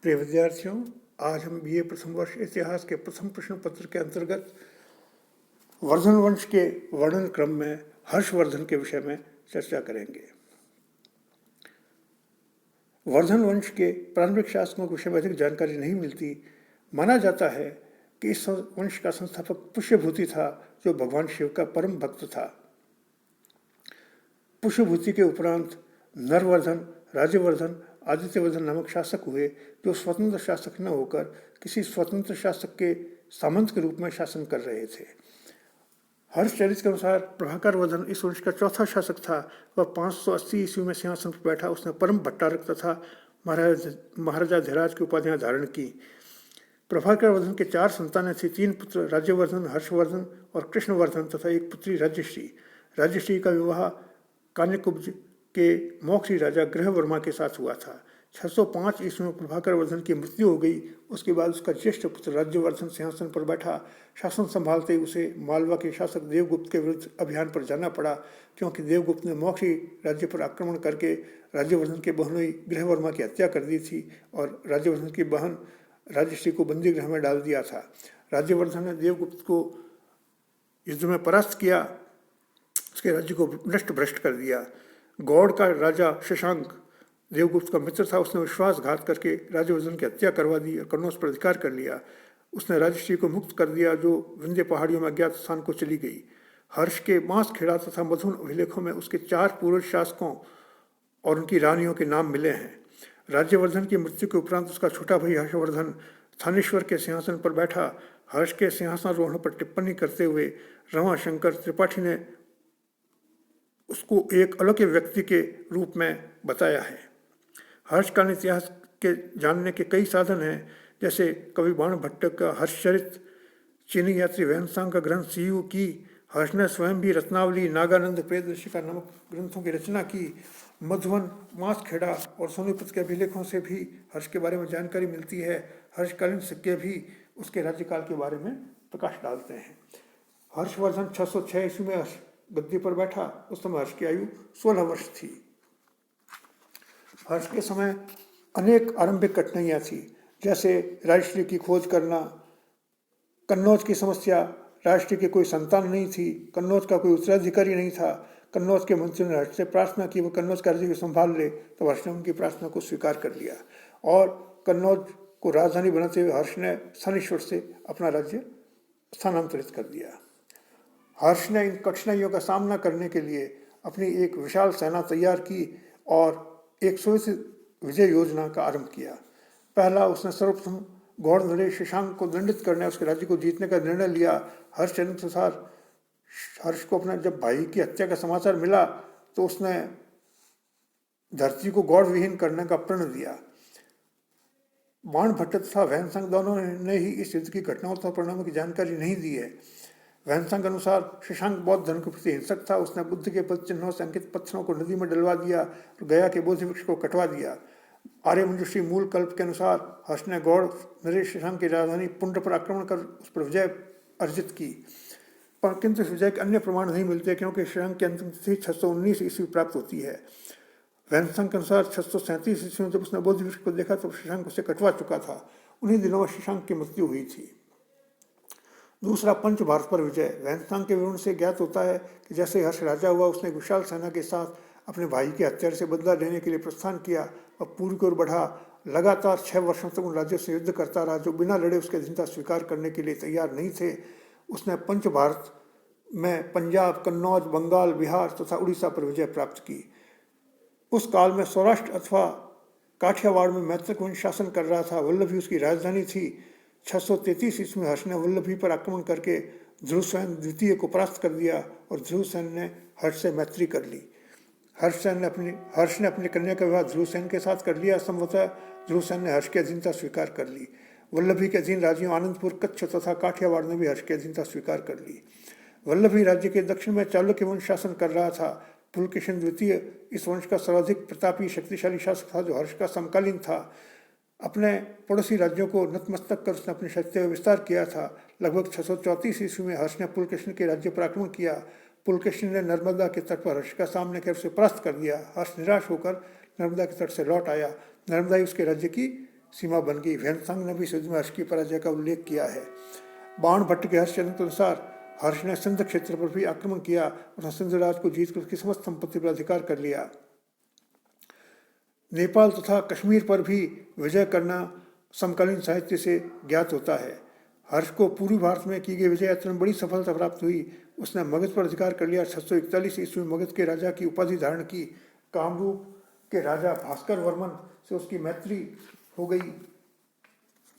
प्रिय विद्यार्थियों, आज हम बीए प्रथम वर्ष इतिहास के प्रथम प्रश्न पत्र के अंतर्गत वर्धन वंश के वर्णन क्रम में हर्षवर्धन के विषय में चर्चा करेंगे। वर्धन वंश के प्रारंभिक शासकों के विषय में अधिक जानकारी नहीं मिलती। माना जाता है कि इस वंश का संस्थापक पुष्यभूति था, जो भगवान शिव का परम भक्त था। पुष्यभूति के उपरांत नरवर्धन, राज्यवर्धन, आदित्यवर्धन नामक शासक हुए, जो स्वतंत्र शासक न होकर किसी स्वतंत्र शासक के सामंत के रूप में शासन कर रहे थे। हर्षचरित के अनुसार प्रभाकर वर्धन इस वंश का चौथा शासक था। वह 580 ईस्वी में सिंहासन पर बैठा। उसने परम भट्टारक तथा महाराजा धीराज की उपाधियां धारण की। प्रभाकर वर्धन के 4 संतानें थी। 3 पुत्र राज्यवर्धन, हर्षवर्धन और कृष्णवर्धन तथा एक पुत्री राज्यश्री। राज्यश्री का विवाह कान्यकुब्ज के मोक्षी राजा ग्रहवर्मा के साथ हुआ था। 605 ईस्वी में प्रभाकर वर्धन की मृत्यु हो गई। उसके बाद उसका ज्येष्ठ पुत्र राज्यवर्धन सिंहासन पर बैठा। शासन संभालते ही उसे मालवा के शासक देवगुप्त के विरुद्ध अभियान पर जाना पड़ा, क्योंकि देवगुप्त ने मोक्षी राज्य पर आक्रमण करके राज्यवर्धन के बहनोई ग्रहवर्मा की हत्या कर दी थी और राज्यवर्धन की बहन राज्यश्री को बंदी गृह में डाल दिया था। राज्यवर्धन ने देवगुप्त को युद्ध में परास्त किया, उसके राज्य को नष्ट भ्रष्ट कर दिया। गौड़ का राजा शशांक देवगुप्त का मित्र था। उसने विश्वासघात करके राज्यवर्धन की हत्या करवा दी और कन्नौज पर अधिकार कर लिया। उसने राज्यश्री को मुक्त कर दिया, जो विंध्य पहाड़ियों में अज्ञात स्थान को चली गई। हर्ष के बांसखेड़ा तथा मधुन अभिलेखों में उसके 4 पूर्व शासकों और उनकी रानियों के नाम मिले हैं। राज्यवर्धन की मृत्यु के उपरांत उसका छोटा भाई हर्षवर्धन थानेश्वर के सिंहासन पर बैठा। हर्ष के सिंहासनारोहण पर टिप्पणी करते हुए रमाशंकर त्रिपाठी ने उसको एक अलौकिक व्यक्ति के रूप में बताया है। हर्षकालीन इतिहास के जानने के कई साधन हैं, जैसे कवि बाण भट्ट का हर्षचरित, चीनी यात्री वैनसांग का ग्रंथ सीयू की, हर्ष ने स्वयं भी रत्नावली, नागानंद, प्रियदर्शिका नामक ग्रंथों की रचना की। मधुवन, बांसखेड़ा और सोनीपत के अभिलेखों से भी हर्ष के बारे में जानकारी मिलती है। हर्षकालीन सिक्के भी उसके राज्यकाल के बारे में प्रकाश डालते हैं। हर्षवर्धन 606 ईस्वी में गद्दी पर बैठा। उस समय हर्ष की आयु 16 वर्ष थी। हर्ष के समय अनेक आरंभिक कठिनाइयाँ थी, जैसे राजश्री की खोज करना, कन्नौज की समस्या। राजश्री की कोई संतान नहीं थी, कन्नौज का कोई उत्तराधिकारी नहीं था। कन्नौज के मंत्री ने हर्ष से प्रार्थना की वो कन्नौज का राज्य को संभाल ले, तो हर्ष ने उनकी प्रार्थना को स्वीकार कर लिया और कन्नौज को राजधानी बनाते हुए हर्ष ने थानेश्वर से अपना राज्य स्थानांतरित कर दिया। हर्ष ने इन कठिनाइयों का सामना करने के लिए अपनी एक विशाल सेना तैयार की और एक सुव्यवस्थित विजय योजना का आरंभ किया। पहला, उसने सर्वप्रथम गौड़ नरेश शशांक को दंडित करने, उसके राज्य को जीतने का निर्णय लिया। हर्षचंद्र के अनुसार हर्ष को अपना जब भाई की हत्या का समाचार मिला तो उसने धरती को गौड़ विहीन करने का प्रण दिया। बाण भट्ट तथा वैनसांग दोनों ने ही इस युद्ध की घटनाओं तथा परिणामों की जानकारी नहीं दी है। वैनसांग के अनुसार शशांक बौद्ध धर्म के प्रति हिंसक था। उसने बुद्ध के पद चिन्हों से अंकित पत्थरों को नदी में डलवा दिया और गया के बोधि वृक्ष को कटवा दिया। आर्यमंजुषी मूल कल्प के अनुसार हर्ष ने गौड़ नरेश शशांक की राजधानी पुंड्र पर आक्रमण कर उस पर विजय अर्जित की, पर किंतु इस विजय के अन्य प्रमाण नहीं मिलते, क्योंकि शशांक की अंतिम तिथि 619 ईस्वी प्राप्त होती है। वैनसांग के अनुसार 637 ईस्वी में जब उसने बोधि वृक्ष को देखा तो शशांक उसे कटवा चुका था। उन्हीं दिनों में शशांक की मृत्यु हुई थी। दूसरा, पंच भारत पर विजय। वैनसांग के विवरण से ज्ञात होता है कि जैसे हर्ष राजा हुआ, उसने विशाल सेना के साथ अपने भाई के हत्यारे से बदला लेने के लिए प्रस्थान किया और पूर्व की ओर बढ़ा। लगातार 6 वर्षों तक उन राज्यों से युद्ध करता रहा जो बिना लड़े उसके अधीनता स्वीकार करने के लिए तैयार नहीं थे। उसने पंच भारत में पंजाब, कन्नौज, बंगाल, बिहार तथा उड़ीसा पर विजय प्राप्त की। उस काल में सौराष्ट्र अथवा काठियावाड़ में मैत्रक वंश शासन कर रहा था। वल्लभी उसकी राजधानी थी। 633 ईस्वी में हर्ष ने वल्लभी पर आक्रमण करके ध्रुवसेन द्वितीय को परास्त कर दिया और ध्रुवसेन ने हर्ष से मैत्री कर ली। हर्ष ने अपनी कन्या का विवाह ध्रुवसेन के साथ कर लिया। संभवतः ध्रुवसेन ने हर्ष की अधीनता स्वीकार कर ली। वल्लभी के अधीन राज्यों आनंदपुर, कच्छ तथा काठियावाड़ ने भी हर्ष की अधीनता स्वीकार कर ली। वल्लभी राज्य के दक्षिण में चालुक्य वंश शासन कर रहा था। पुलकेशिन द्वितीय इस वंश का सर्वाधिक प्रतापी शक्तिशाली शासक था, जो हर्ष का समकालीन था। अपने पड़ोसी राज्यों को नतमस्तक कर उसने अपने शक्ति का विस्तार किया था। लगभग 634 ईस्वी में हर्ष ने पुलकेशिन के राज्य पर आक्रमण किया। पुलकेशिन ने नर्मदा के तट पर हर्ष का सामने कर उसे परास्त कर दिया। हर्ष निराश होकर नर्मदा के तट से लौट आया। नर्मदा ही उसके राज्य की सीमा बन गई। वैनसांग ने भी इस युद्ध में हर्ष की पराजय का उल्लेख किया है। बाण भट्ट के हर्षचंद्र के अनुसार हर्ष ने सिंध क्षेत्र पर भी आक्रमण किया और सिंध राज को जीतकर उसकी समस्त संपत्ति पर अधिकार कर लिया। नेपाल तथा कश्मीर पर भी विजय करना समकालीन साहित्य से ज्ञात होता है। हर्ष को पूर्वी भारत में की गई विजय यात्रा में बड़ी सफलता प्राप्त हुई। उसने मगध पर अधिकार कर लिया। 641 ईस्वी में मगध के राजा की उपाधि धारण की। कामरूप के राजा भास्कर वर्मन से उसकी मैत्री हो गई।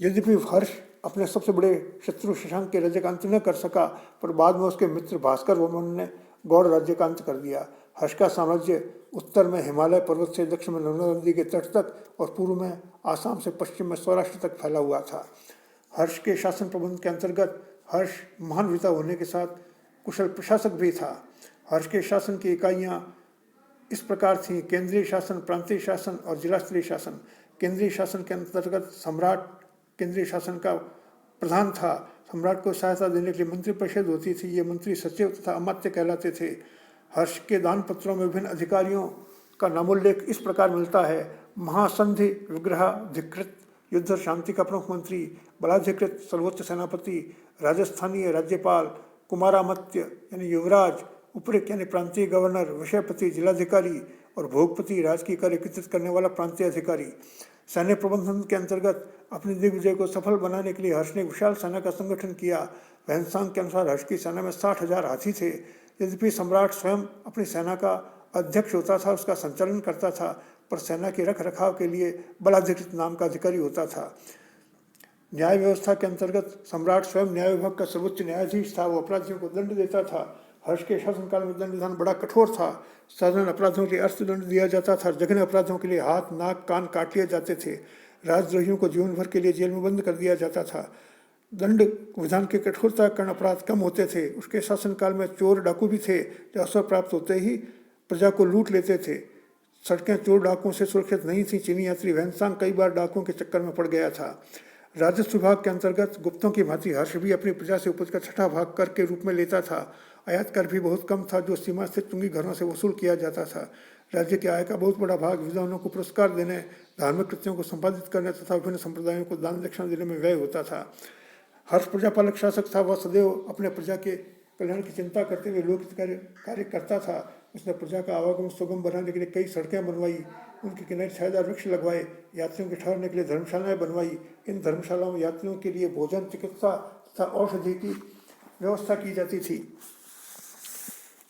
यद्यपि हर्ष अपने सबसे बड़े शत्रु शशांक के राज्य का अंत न कर सका, पर बाद में उसके मित्र भास्कर वर्मन ने गौड़ राज्य का अंत कर दिया। हर्ष का साम्राज्य उत्तर में हिमालय पर्वत से, दक्षिण में नर्मदा नदी के तट तक और पूर्व में आसाम से पश्चिम में सौराष्ट्र तक फैला हुआ था। हर्ष के शासन प्रबंध के अंतर्गत हर्ष महान नेता होने के साथ कुशल प्रशासक भी था। हर्ष के शासन की इकाइयाँ इस प्रकार थीं: केंद्रीय शासन, प्रांतीय शासन और जिला स्तरीय शासन। केंद्रीय शासन के अंतर्गत सम्राट केंद्रीय शासन का प्रधान था। सम्राट को सहायता देने के लिए मंत्रिपरिषद होती थी। ये मंत्री सचिव तथा अमात्य कहलाते थे। हर्ष के दान पत्रों में विभिन्न अधिकारियों का नामोल्लेख इस प्रकार मिलता है: महासंधि विग्रहाधिकृत युद्ध शांति का प्रमुख मंत्री, बलाधिकृत सर्वोच्च सेनापति, राजस्थानीय राज्यपाल, कुमारामत्य यानी युवराज, उपरिक यानी प्रांतीय गवर्नर, विषयपति जिलाधिकारी और भोगपति राजकीय कार्य एकत्रित करने वाला प्रांतीय अधिकारी। सैन्य प्रबंधन के अंतर्गत अपनी दिग्विजय को सफल बनाने के लिए हर्ष ने विशाल सेना का संगठन किया। वैनसांग के अनुसार हर्ष की सेना में 60,000 हाथी थे। यद्यपि सम्राट स्वयं अपनी सेना का अध्यक्ष होता था, उसका संचालन करता था, पर सेना के रख रखाव के लिए बलाधिकृत नाम का अधिकारी होता था। न्याय व्यवस्था के अंतर्गत सम्राट स्वयं न्याय विभाग का सर्वोच्च न्यायाधीश था। वो अपराधियों को दंड देता था। हर्ष के शासनकाल में दंड विधान बड़ा कठोर था। साधारण अपराधों के लिए अर्थदंड दिया जाता था। जघन्य अपराधों के लिए हाथ, नाक, कान काट लिए जाते थे। राजद्रोहियों को जीवन भर के लिए जेल में बंद कर दिया जाता था। दंड विधान की कठोरता के कारण अपराध कम होते थे। उसके शासनकाल में चोर डाकू भी थे, जो अवसर प्राप्त होते ही प्रजा को लूट लेते थे। सड़कें चोर डाकुओं से सुरक्षित नहीं थी। चीनी यात्री वैनसांग कई बार डाकुओं के चक्कर में पड़ गया था। राजस्व विभाग के अंतर्गत गुप्तों की भांति हर्ष भी अपनी प्रजा से उपज का छठा भाग कर के रूप में लेता था। आयात कर भी बहुत कम था, जो सीमा स्थित चुंगी घरों से वसूल किया जाता था। राज्य के आय का बहुत बड़ा भाग विद्वानों को पुरस्कार देने, धार्मिक कृत्यों को संपादित करने तथा विभिन्न संप्रदायों को दान दक्षिणा देने में व्यय होता था। हर्ष प्रजापालक शासक था। वह सदैव अपने प्रजा के कल्याण की चिंता करते हुए लोक कार्य करता था। उसने प्रजा का आवागमन सुगम बनाने के लिए कई सड़कें बनवाई, उनके किनारे छायादार वृक्ष लगवाए, यात्रियों के ठहरने के लिए धर्मशालाएं बनवाई। इन धर्मशालाओं में यात्रियों के लिए भोजन, चिकित्सा तथा औषधि की व्यवस्था की जाती थी।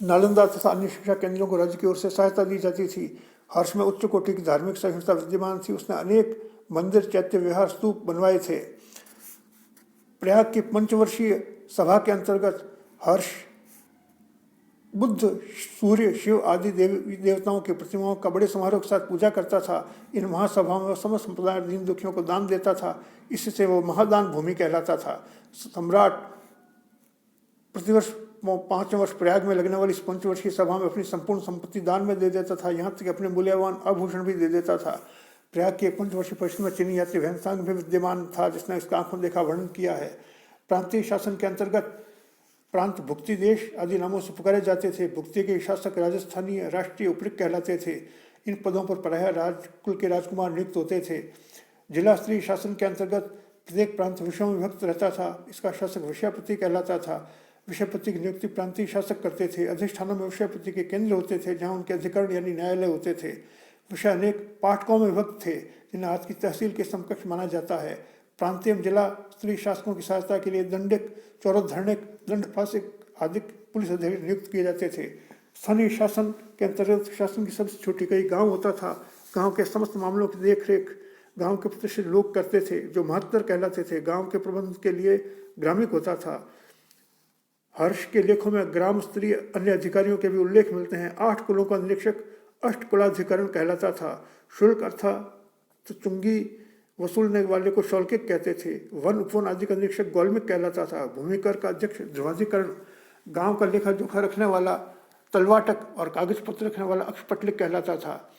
नालंदा तथा अन्य शिक्षा केंद्रों को राज्य की ओर से सहायता दी जाती थी। हर्ष में उच्च कोटि की धार्मिक सहिष्णुता विद्यमान थी। उसने अनेक मंदिर, चैत्य, विहार, स्तूप बनवाए थे। प्रयाग की पंचवर्षीय सभा के अंतर्गत हर्ष बुद्ध, सूर्य, शिव आदि देवी देवताओं की प्रतिमाओं का बड़े समारोह के साथ पूजा करता था। इन महासभाओं में समस्त संप्रदाय दीन दुखियों को दान देता था। इससे वो महादान भूमि कहलाता था। सम्राट प्रतिवर्ष 5 वर्ष प्रयाग में लगने वाली इस पंचवर्षीय सभा में अपनी संपूर्ण संपत्ति दान में दे देता था। यहाँ तक अपने मूल्यवान आभूषण भी दे देता था। प्रयाग की 5 वर्षीय परिषद में चीनी यात्री वैनसांग भी विद्यमान था, जिसने इसका आंखों देखा वर्णन किया है। प्रांतीय शासन के अंतर्गत प्रांत, भुक्ति देश आदि नामों से पुकारे जाते थे। भुक्ति के शासक राजस्थानीय राष्ट्रीय उपरिक कहलाते थे। इन पदों पर प्रायः राजकुल के राजकुमार नियुक्त होते थे। जिला स्तरीय शासन के अंतर्गत प्रत्येक प्रांत विषयों में विभक्त रहता था। इसका शासक विषयपति कहलाता था। विषयपति की नियुक्ति प्रांतीय शासक करते थे। अधिष्ठानों में विषयपति के केंद्र होते थे, जहाँ उनके अधिकरण यानी न्यायालय होते थे। विषय अनेक पाठकों में विभक्त थे, जिन्हें आज की तहसील के समकक्ष माना जाता है। प्रांतीय जिला स्तरीय शासकों की सहायता के लिए दंडिक, चौरधर्णिक, दंडपासिक आदि पुलिस अधिकारी नियुक्त किए जाते थे। स्थानीय शासन के अंतर्गत शासन की सबसे छोटी इकाई गांव होता था। गांव के समस्त मामलों की देखरेख गांव के प्रतिष्ठित लोग करते थे, जो महत्तर कहलाते थे। गांव के प्रबंध के लिए ग्रामिक होता था। हर्ष के लेखों में ग्राम स्तरीय अन्य अधिकारियों के भी उल्लेख मिलते हैं। 8 कुलों का निरीक्षक अष्टकुलाधिकरण कहलाता था। शुल्क अर्थात चुंगी वसूलने वाले को शौल्किक कहते थे। वन उपवन आदि का निरीक्षक गौलमिक कहलाता था। भूमि कर का अध्यक्ष ध्रुवाधिकरण, गांव का लेखा जोखा रखने वाला तलवाटक और कागज पत्र रखने वाला अक्षपटलिक कहलाता था।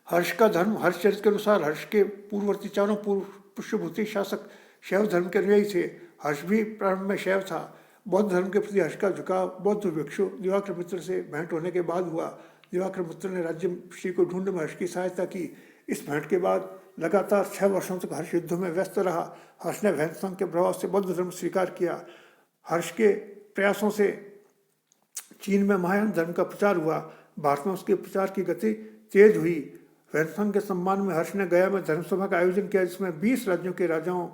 हर्ष का धर्म हर्षचरित के अनुसार हर्ष के पूर्ववर्ती चारों पुष्यभूति शासक शैव धर्म के अनुयायी थे। हर्ष भी प्रारंभ में शैव था। बौद्ध धर्म के प्रति हर्ष का झुकाव बौद्ध भिक्षु दिवाकर मित्र से भेंट होने के बाद हुआ। दिवाकर मित्र ने राज्य श्री को ढूंढने में हर्ष की सहायता की। इस भेंट के बाद लगातार 6 वर्षों तक हर्ष युद्धों में व्यस्त रहा। हर्ष ने वैनसांग के प्रभाव से बौद्ध धर्म स्वीकार किया। हर्ष के प्रयासों से चीन में महायान धर्म का प्रचार हुआ। भारत में उसके प्रचार की गति तेज हुई। वैनसांग के सम्मान में हर्ष ने गया में धर्मसभा का आयोजन किया, जिसमें 20 राज्यों के राजाओं,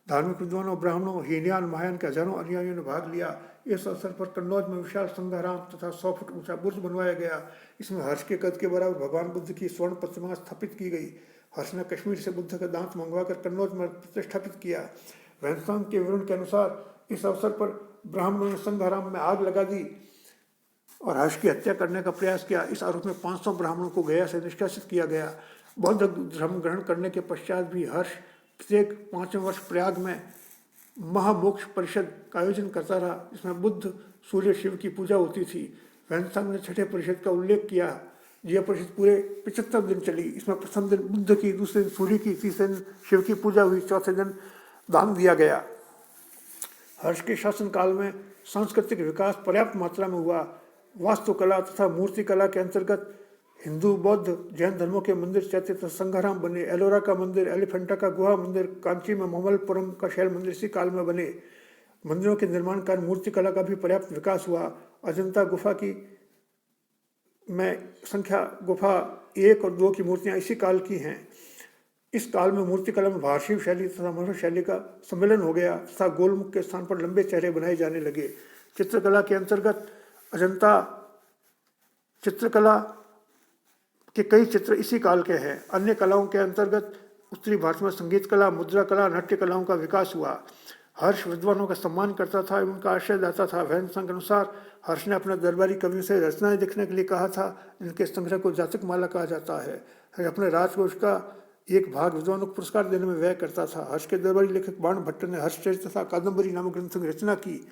धार्मिक विद्वानों, ब्राह्मणों, हीनयान, महायान के हजारों अनुयायियों ने भाग लिया। इस अवसर पर कन्नौज में विशाल संघाराम तथा 100 फुट ऊंचा बुर्ज बनवाया गया। इसमें हर्ष के कद के बराबर भगवान बुद्ध की स्वर्ण प्रतिमा स्थापित की गई। हर्ष ने कश्मीर से बुद्ध का दांत मंगवाकर कन्नौज में प्रतिष्ठापित किया। वैनसांग के विवरण के अनुसार इस अवसर पर ब्राह्मणों ने संघाराम में आग लगा दी और हर्ष की हत्या करने का प्रयास किया। इस आरोप में 500 ब्राह्मणों को गया से निष्कासित किया गया। बौद्ध धर्म ग्रहण करने के पश्चात भी हर्ष प्रत्येक 5वें वर्ष प्रयाग में महामोक्ष परिषद का आयोजन करता रहा, जिसमें बुद्ध, सूर्य, शिव की पूजा होती थी। वैनसांग ने छठे परिषद का उल्लेख किया। यह परिषद पूरे 75 दिन चली। इसमें प्रथम दिन बुद्ध की, दूसरे दिन सूर्य की, तीसरे दिन शिव की पूजा हुई, चौथे दिन दान दिया गया। हर्ष के शासनकाल में सांस्कृतिक विकास पर्याप्त मात्रा में हुआ। वास्तुकला तथा मूर्तिकला के अंतर्गत हिंदू, बौद्ध, जैन धर्मों के मंदिर, चैत्य तथा संघाराम बने। एलोरा का मंदिर, एलिफेंटा का गुहा मंदिर, कांची में मोमलपुरम का शैल मंदिर इसी काल में बने। मंदिरों के निर्माण का मूर्तिकला का भी पर्याप्त विकास हुआ। अजंता गुफा की में संख्या गुफा 1 और 2 की मूर्तियां इसी काल की हैं। इस काल में मूर्तिकला में भारतीय शैली तथा मराठी शैली का सम्मेलन हो गया तथा गोलमुख के स्थान पर लंबे चेहरे बनाए जाने लगे। चित्रकला के अंतर्गत अजंता चित्रकला के कई चित्र इसी काल के हैं। अन्य कलाओं के अंतर्गत उत्तरी भारत में संगीत कला, मुद्रा कला, नाट्य कलाओं का विकास हुआ। हर्ष विद्वानों का सम्मान करता था एवं उनका आश्रय दाता था। वैनसांग के अनुसार हर्ष ने अपने दरबारी कवियों से रचनाएं लिखने के लिए कहा था, जिनके संग्रह को जातक माला कहा जाता है। हर्ष अपने राजकोष का एक भाग विद्वानों को पुरस्कार देने में व्यय करता था। हर्ष के दरबारी लेखक बाण भट्ट ने हर्षचरित तथा कादम्बरी नामक ग्रंथों की रचना की।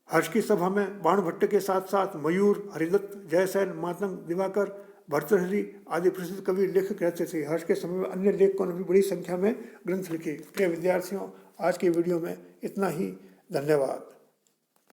हर्ष की सभा में बाण भट्ट के साथ साथ मयूर, हरिदत्त, जयसेन, मातंग, दिवाकर, भर्तृहरि आदि प्रसिद्ध कवि लेखक रहते थे। हर्ष के समय में अन्य लेखकों ने भी बड़ी संख्या में ग्रंथ लिखे। प्रिय विद्यार्थियों, आज के वीडियो में इतना ही। धन्यवाद।